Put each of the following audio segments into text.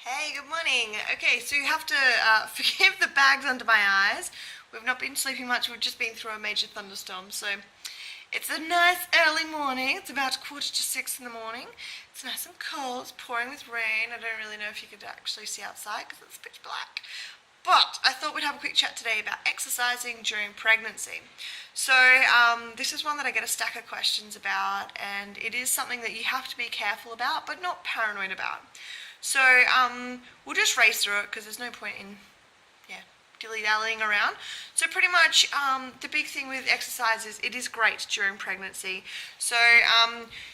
Hey, good morning. Okay, so you have to forgive the bags under my eyes. We've not been sleeping much, we've just been through a major thunderstorm. So it's a nice early morning. It's about 5:45 in the morning. It's nice and cold, it's pouring with rain. I don't really know if you could actually see outside because it's pitch black. But I thought we'd have a quick chat today about exercising during pregnancy. So, this is one that I get a stack of questions about, and it is something that you have to be careful about, but not paranoid about. So, we'll just race through it because there's no point in, dilly-dallying around. So pretty much the big thing with exercise is it is great during pregnancy. So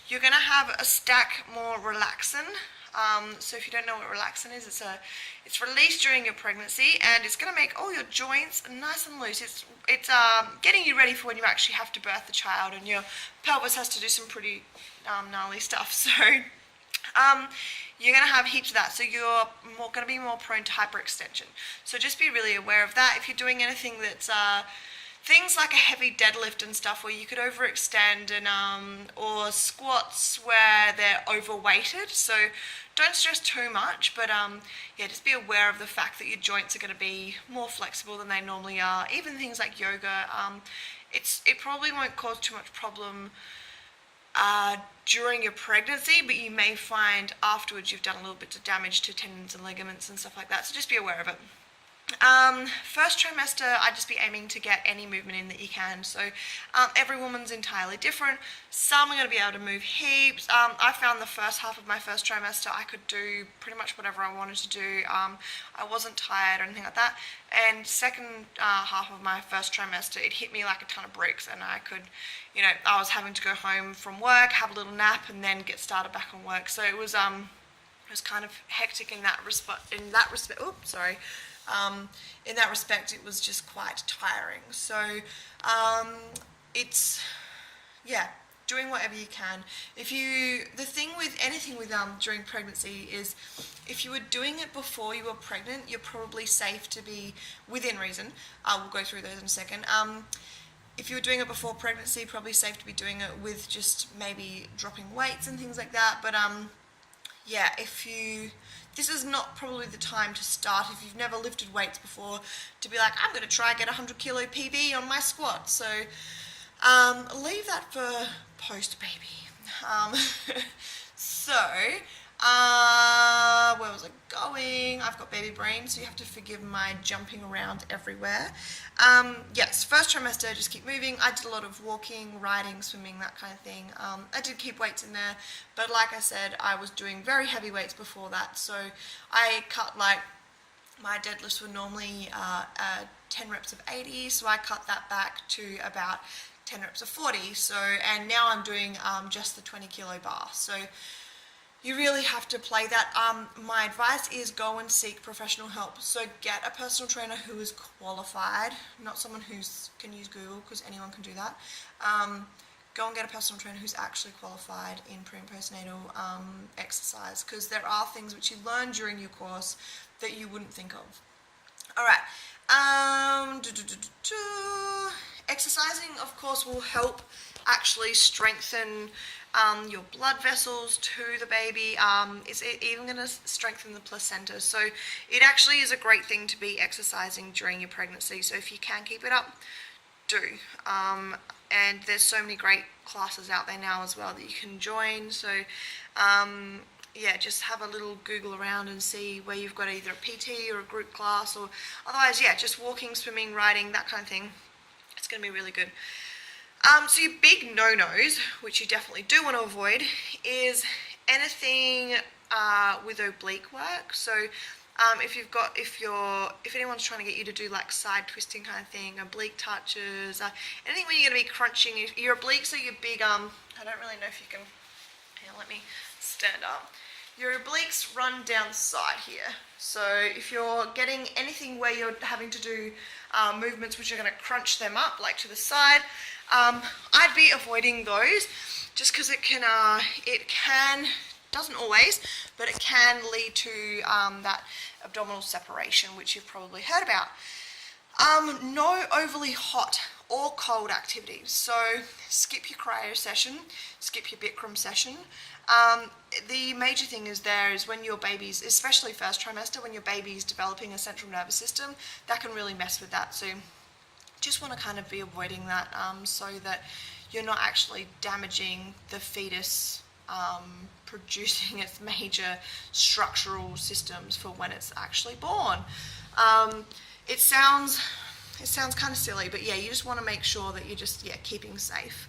you're going to have a stack more relaxin. So if you don't know what relaxin is, it's released during your pregnancy, and it's going to make all your joints nice and loose. It's getting you ready for when you actually have to birth the child, and your pelvis has to do some pretty gnarly stuff. So you're going to have heaps of that, so you're going to be more prone to hyperextension. So just be really aware of that. If you're doing anything that's things like a heavy deadlift and stuff where you could overextend, and or squats where they're overweighted, so don't stress too much, but just be aware of the fact that your joints are going to be more flexible than they normally are. Even things like yoga, it probably won't cause too much problem during your pregnancy, but you may find afterwards you've done a little bit of damage to tendons and ligaments and stuff like that, so just be aware of it. First trimester, I'd just be aiming to get any movement in that you can. So every woman's entirely different. Some are going to be able to move heaps. I found the first half of my first trimester I could do pretty much whatever I wanted to do. I wasn't tired or anything like that. And second half of my first trimester, it hit me like a ton of bricks, and I could, I was having to go home from work, have a little nap, and then get started back on work. So it was kind of hectic in that respect. In that respect, it was just quite tiring. So it's doing whatever you can. The thing with anything with during pregnancy is, if you were doing it before you were pregnant, you're probably safe to be within reason. We'll go through those in a second. If you were doing it before pregnancy, probably safe to be doing it with just maybe dropping weights and things like that. But this is not probably the time to start if you've never lifted weights before, to be like, I'm going to try and get a 100 kilo PB on my squat. So leave that for post-baby. Where was I going? I've got baby brain, so you have to forgive my jumping around everywhere. Yes, first trimester, just keep moving. I did a lot of walking, riding, swimming, that kind of thing. I did keep weights in there, but like I said, I was doing very heavy weights before that, so I cut, my deadlifts were normally 10 reps of 80, so I cut that back to about 10 reps of 40. So, and now I'm doing just the 20 kilo bar. So you really have to play that. My advice is go and seek professional help. So get a personal trainer who is qualified, not someone who can use Google, because anyone can do that. Go and get a personal trainer who's actually qualified in pre and postnatal exercise, because there are things which you learn during your course that you wouldn't think of. All right. Exercising, of course, will help actually strengthen your blood vessels to the baby. It's even going to strengthen the placenta. So it actually is a great thing to be exercising during your pregnancy. So if you can keep it up, do. And there's so many great classes out there now as well that you can join. So just have a little Google around and see where you've got either a PT or a group class, or otherwise, just walking, swimming, riding, that kind of thing. It's going to be really good. So your big no-nos, which you definitely do want to avoid, is anything with oblique work. So if anyone's trying to get you to do like side twisting kind of thing, oblique touches, anything where you're going to be crunching your obliques are your big I don't really know if you can. Here, let me stand up. Your obliques run down the side here. So if you're getting anything where you're having to do movements which are going to crunch them up, like to the side, I'd be avoiding those, just because it can, doesn't always, but it can lead to that abdominal separation, which you've probably heard about. No overly hot or cold activities. So skip your cryo session, skip your Bikram session. The major thing is when your baby's, especially first trimester, when your baby's developing a central nervous system, that can really mess with that. So just want to kind of be avoiding that, so that you're not actually damaging the fetus, producing its major structural systems for when it's actually born. It sounds kind of silly, but yeah, you just want to make sure that you're just keeping safe.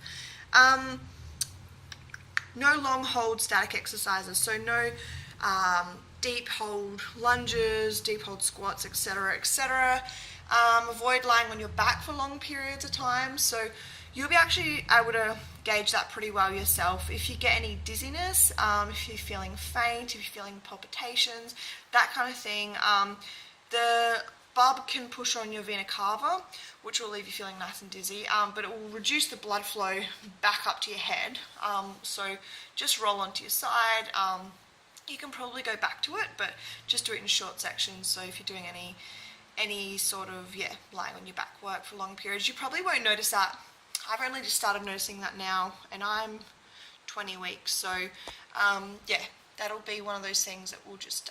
No long hold static exercises, so no deep hold lunges, deep hold squats, etc., etc. Avoid lying on your back for long periods of time. So you'll be actually able to gauge that pretty well yourself. If you get any dizziness, if you're feeling faint, if you're feeling palpitations, that kind of thing, the bub can push on your vena cava, which will leave you feeling nice and dizzy, but it will reduce the blood flow back up to your head. So just roll onto your side. You can probably go back to it, but just do it in short sections. So if you're doing any sort of lying on your back work for long periods, you probably won't notice that. I've only just started noticing that now, and I'm 20 weeks, so that'll be one of those things that will just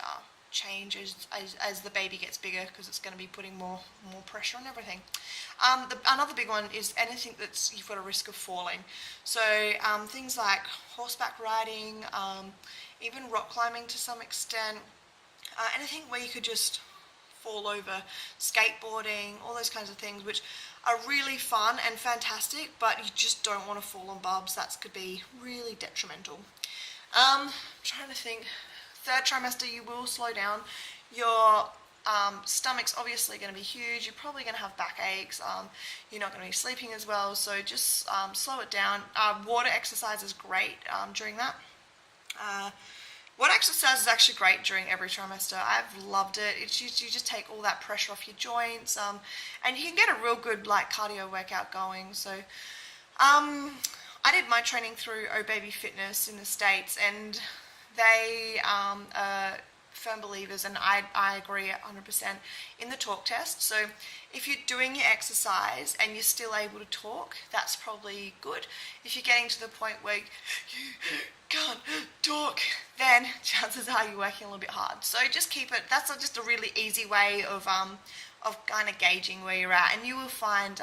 change as the baby gets bigger, because it's going to be putting more pressure on everything. Another big one is anything that's you've got a risk of falling. So things like horseback riding, even rock climbing to some extent, anything where you could just fall over, skateboarding, all those kinds of things, which are really fun and fantastic, but you just don't want to fall on bubs. That could be really detrimental. I'm trying to think. Third trimester, you will slow down. Your stomach's obviously going to be huge. You're probably going to have backaches. You're not going to be sleeping as well, so just slow it down. Water exercise is great during that. Water exercise is actually great during every trimester. I've loved it. You just take all that pressure off your joints, and you can get a real good cardio workout going. So I did my training through Oh Baby Fitness in the States, and they are firm believers, and I agree 100%, in the talk test. So if you're doing your exercise and you're still able to talk, that's probably good. If you're getting to the point where you can't talk, then chances are you're working a little bit hard. So just keep it. That's just a really easy way of kind of gauging where you're at, and you will find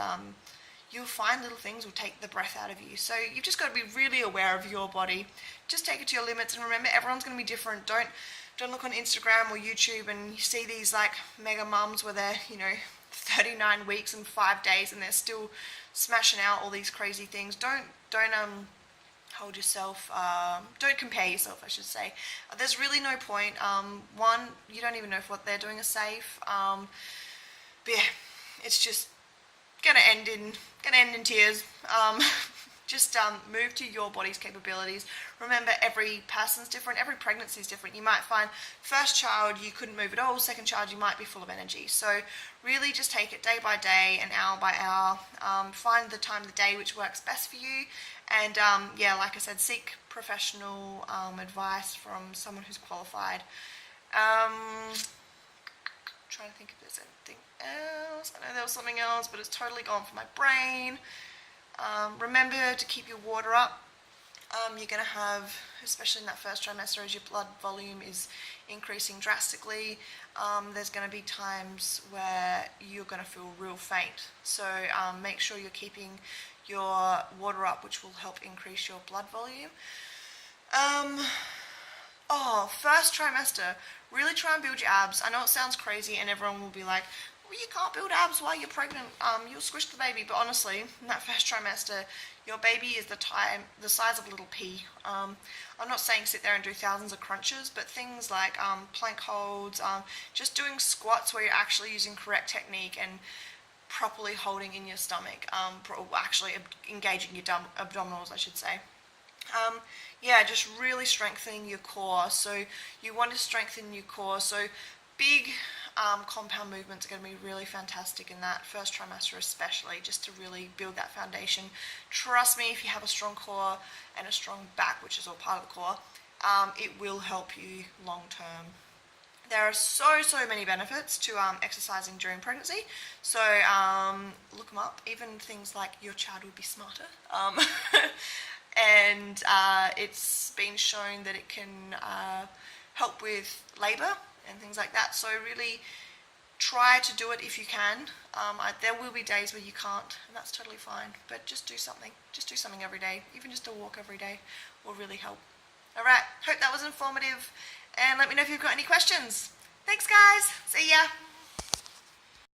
little things will take the breath out of you. So you've just got to be really aware of your body. Just take it to your limits, and remember, everyone's going to be different. Don't look on Instagram or YouTube and you see these mega mums where they're 39 weeks and 5 days and they're still smashing out all these crazy things. Don't hold yourself. Don't compare yourself, I should say. There's really no point. One, you don't even know if what they're doing is safe. But yeah, it's just gonna end in tears. Just move to your body's capabilities. Remember, every person's different, every pregnancy is different. You might find first child you couldn't move at all, second child you might be full of energy. So really just take it day by day and hour by hour. Find the time of the day which works best for you, and like I said, seek professional advice from someone who's qualified. Trying to think if there's anything else. I know there was something else, but it's totally gone from my brain. Remember to keep your water up. You're going to have, especially in that first trimester, as your blood volume is increasing drastically, there's going to be times where you're going to feel real faint. So make sure you're keeping your water up, which will help increase your blood volume. First trimester, really try and build your abs. I know it sounds crazy and everyone will be like, well, you can't build abs while you're pregnant, you'll squish the baby. But honestly, in that first trimester, your baby is the size of a little pea. I'm not saying sit there and do thousands of crunches, but things like plank holds, just doing squats where you're actually using correct technique and properly holding in your stomach, actually engaging your abdominals, I should say. Just really strengthening your core. So you want to strengthen your core. So big compound movements are going to be really fantastic in that first trimester, especially just to really build that foundation. Trust me, if you have a strong core and a strong back, which is all part of the core, it will help you long term. There are so many benefits to exercising during pregnancy, so look them up. Even things like your child would be smarter. and it's been shown that it can help with labour and things like that. So really try to do it if you can. There will be days where you can't, and that's totally fine, but just do something. Just do something every day. Even just a walk every day will really help. Alright, hope that was informative, and let me know if you've got any questions. Thanks guys, see ya!